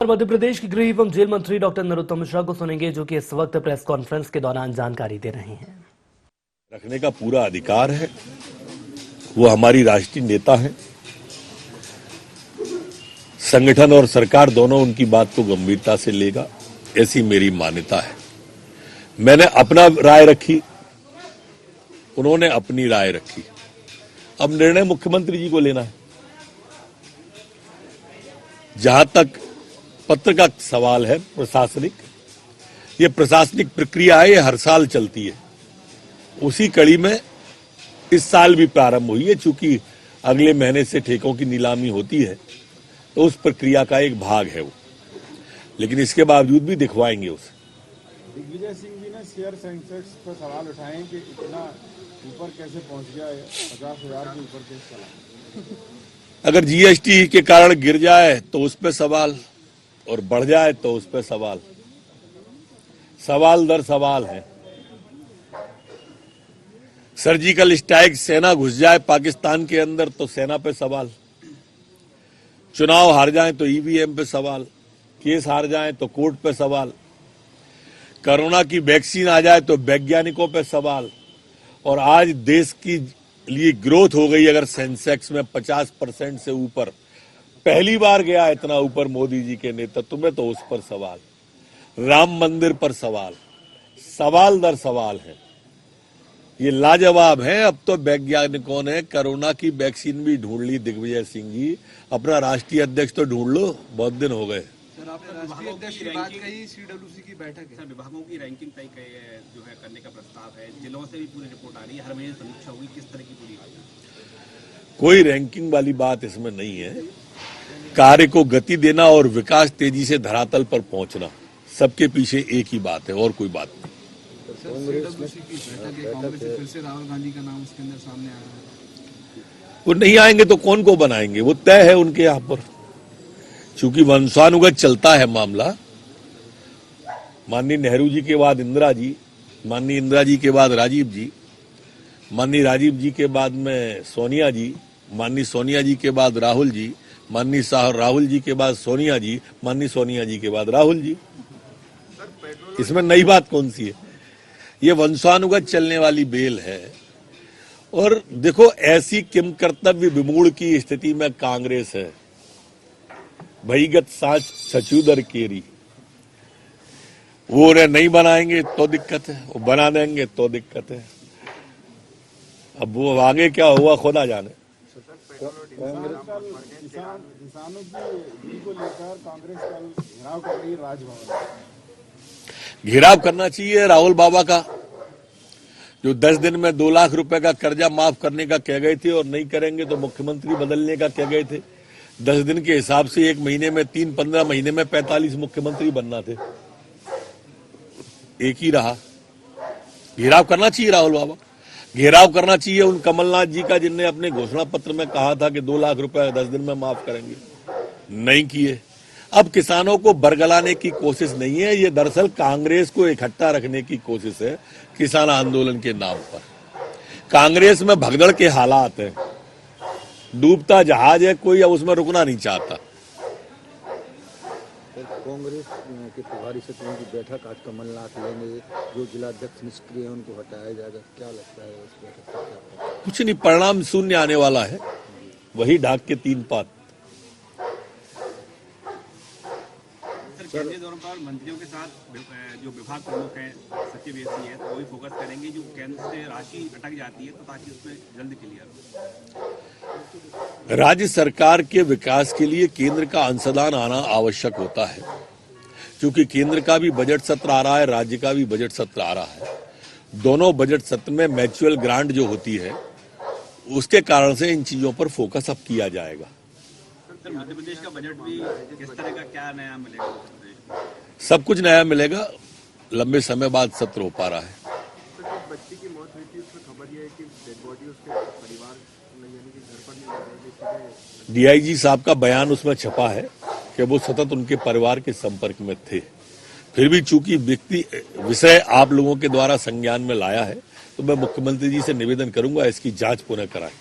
मध्य प्रदेश के गृह एवं जेल मंत्री डॉक्टर नरोत्तम मिश्रा को सुनेंगे, जो कि इस वक्त प्रेस कॉन्फ्रेंस के दौरान जानकारी दे रहे हैं। रखने का पूरा अधिकार है, वो हमारी राष्ट्रीय नेता हैं। संगठन और सरकार दोनों उनकी बात को गंभीरता से लेगा, ऐसी मेरी मान्यता है। मैंने अपना राय रखी, उन्होंने अपनी राय रखी। अब निर्णय मुख्यमंत्री जी को लेना है। जहां तक पत्र का सवाल है, प्रशासनिक, ये प्रशासनिक प्रक्रिया है, ये हर साल चलती है। उसी कड़ी में इस साल भी प्रारंभ हुई है। चूंकि अगले महीने से ठेकों की नीलामी होती है, तो उस प्रक्रिया का एक भाग है वो, लेकिन इसके बावजूद भी दिखवाएंगे उसे। दिग्विजय सिंह जी ने शेयर सेंसेक्स पर सवाल उठाए कि इतना ऊपर कैसे पहुंच गया, 50,000 के ऊपर कैसे चला। अगर जीएसटी के कारण गिर जाए तो उस पर सवाल, और बढ़ जाए तो उस पर सवाल। सवाल दर सवाल है। सर्जिकल स्ट्राइक, सेना घुस जाए पाकिस्तान के अंदर तो सेना पे सवाल। चुनाव हार जाए तो ईवीएम पे सवाल। केस हार जाए तो कोर्ट पे सवाल। कोरोना की वैक्सीन आ जाए तो वैज्ञानिकों पे सवाल। और आज देश की लिए ग्रोथ हो गई अगर सेंसेक्स में 50% से ऊपर, पहली बार गया इतना ऊपर मोदी जी के नेतृत्व में, तो उस पर सवाल। राम मंदिर पर सवाल। सवाल दर सवाल है। ये लाजवाब है। अब तो वैज्ञानिकों ने कोरोना की वैक्सीन भी ढूंढ ली। दिग्विजय सिंह जी, अपना राष्ट्रीय अध्यक्ष तो ढूंढ लो, बहुत दिन हो गए। सर, आपने राष्ट्रीय अध्यक्ष की बात कही, सीडब्ल्यूसी की बैठक है। सर, विभागों की रैंकिंग तय जो है करने का प्रस्ताव है। जिलों से भी पूरी रिपोर्ट आ रही है, हर महीने समीक्षा होगी, किस तरह की पूरी। कोई रैंकिंग वाली बात इसमें नहीं है। कार्य को गति देना और विकास तेजी से धरातल पर पहुंचना, सबके पीछे एक ही बात है, और कोई बात नहीं। सीडब्ल्यूसी की बैठक है, कांग्रेस से फिर से राहुल गांधी का नाम उसके अंदर सामने आ रहा है। वो नहीं आएंगे तो कौन को बनाएंगे, वो तय है उनके यहां पर। चूंकि वंशानुगत चलता है मामला। माननीय नेहरू जी के बाद इंदिरा जी, माननीय इंदिरा जी के बाद राजीव जी, माननीय राजीव जी के बाद में सोनिया जी, माननीय सोनिया जी के बाद राहुल जी, माननीय राहुल जी के बाद सोनिया जी, माननीय सोनिया जी के बाद राहुल जी। इसमें नई बात कौन सी है? ये वंशानुगत चलने वाली बेल है। और देखो, ऐसी किम कर्तव्य विमूढ़ की स्थिति में कांग्रेस है। भईगत साच सचूदर केरी। वो नहीं बनाएंगे तो दिक्कत है, वो बना देंगे तो दिक्कत है। अब वो आगे क्या हुआ खुदा जाने। किसानों की को लेकर कांग्रेस कल घेराव कर रही है राजभवन। घेराव करना चाहिए राहुल बाबा का, जो 10 दिन में 2 लाख रुपए का कर्जा माफ करने का कह गए थे, और नहीं करेंगे तो मुख्यमंत्री बदलने का कह गए थे। 10 दिन के हिसाब से 1 महीने में 3, 15 महीने में 45 मुख्यमंत्री बनना थे, एक ही रहा। घेराव करना चाहिए राहुल बाबा। घेराव करना चाहिए उन कमलनाथ जी का, जिनने अपने घोषणा पत्र में कहा था कि 2 लाख रुपए 10 दिन में माफ करेंगे, नहीं किए। अब किसानों को बरगलाने की कोशिश नहीं है, ये दरअसल कांग्रेस को इकट्ठा रखने की कोशिश है किसान आंदोलन के नाम पर। कांग्रेस में भगदड़ के हालात है, डूबता जहाज है, कोई अब उसमें रुकना नहीं चाहता। कांग्रेस के प्रभारी सचिवों की बैठक आज कमलनाथ लेंगे, जो जिलाध्यक्ष निष्क्रिय है उनको हटाया जाएगा, क्या लगता है इस बैठक से? कुछ नहीं, परिणाम शून्य आने वाला है, वही ढाक के 3 पात। केंद्रीय दौर पर मंत्रियों के साथ जो विभाग प्रमुख हैं, सचिव ऐसी है, तो वही फोकस करेंगे जो केंद्र से राशि अटक जाती है, तो ताकि उसमें जल्द क्लियर हो। राज्य सरकार के विकास के लिए केंद्र का अंशदान आना आवश्यक होता है, क्योंकि केंद्र का भी बजट सत्र आ रहा है, राज्य का भी बजट सत्र आ रहा है। दोनों बजट सत्र में म्यूचुअल ग्रांट जो होती है, उसके कारण से इन चीजों पर फोकस अब किया जाएगा। सर, मध्य प्रदेश का बजट भी किस तरह का, क्या नया मिलेगा? सब कुछ नया मिलेगा। लंबे समय बाद सत्र हो पा रहा है। बच्ची की मौत हुई थी, उसमें खबर यह है कि डेड बॉडी उसके परिवार यानी कि घर पर नहीं लगी। डीआईजी साहब का बयान उसमें छपा है कि वो सतत उनके परिवार के संपर्क में थे। फिर भी चूंकि विषय आप लोगों के द्वारा संज्ञान में लाया है, तो मैं मुख्यमंत्री जी से निवेदन करूंगा इसकी जांच पुनः कराएं।